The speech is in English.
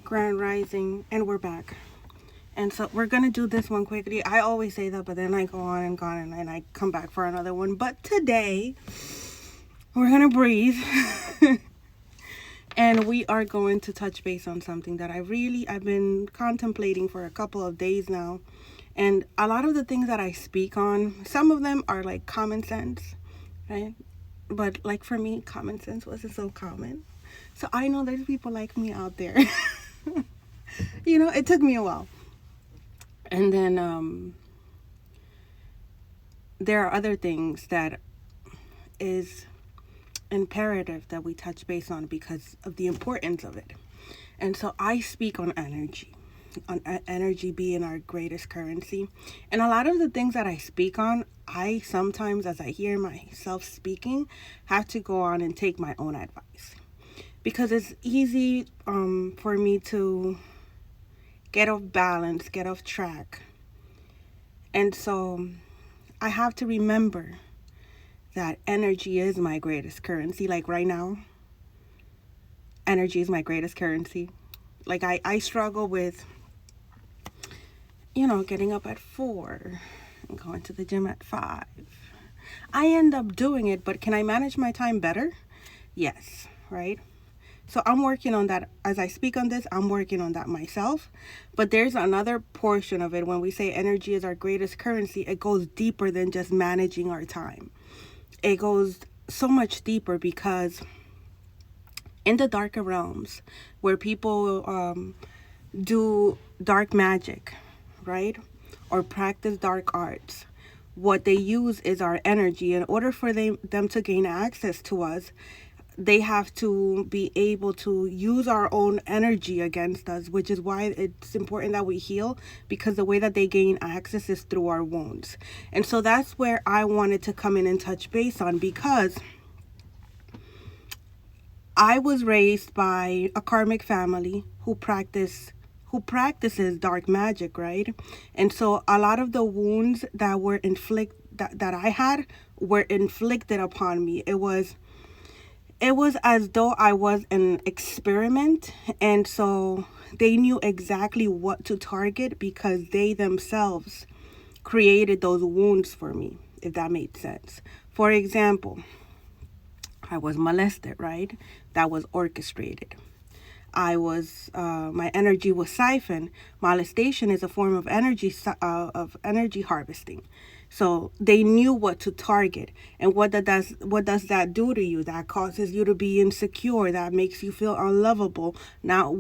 Grand Rising, and we're back. And so we're gonna do this one quickly. I always say that, but then I go on and go on, and I come back for another one. But today we're gonna breathe, and we are going to touch base on something that I've been contemplating for a couple of days now. And a lot of the things that I speak on, some of them are like common sense, right? But like for me, common sense wasn't so common. So I know there's people like me out there. It took me a while. And then there are other things that is imperative that we touch base on because of the importance of it. And so I speak on energy being our greatest currency. And a lot of the things that I speak on, I sometimes, as I hear myself speaking, have to go on and take my own advice. Because it's easy for me to get off balance, get off track. And so I have to remember that energy is my greatest currency. Like right now, energy is my greatest currency. Like I struggle with, getting up at 4 and going to the gym at 5. I end up doing it, but can I manage my time better? Yes, right? So I'm working on that. As I speak on this, I'm working on that myself. But there's another portion of it. When we say energy is our greatest currency, it goes deeper than just managing our time. It goes so much deeper because in the darker realms where people do dark magic, right? Or practice dark arts, what they use is our energy. In order for them to gain access to us, they have to be able to use our own energy against us, which is why it's important that we heal, because the way that they gain access is through our wounds. And so that's where I wanted to come in and touch base on, because I was raised by a karmic family who practices dark magic, right? And so a lot of the wounds that were that I had were inflicted upon me. It was as though I was an experiment, and so they knew exactly what to target because they themselves created those wounds for me, if that made sense. For example, I was molested, right? That was orchestrated. My energy was siphoned. Molestation is a form of energy harvesting. So they knew what to target. And what does that do to you? That causes you to be insecure. That makes you feel unlovable, not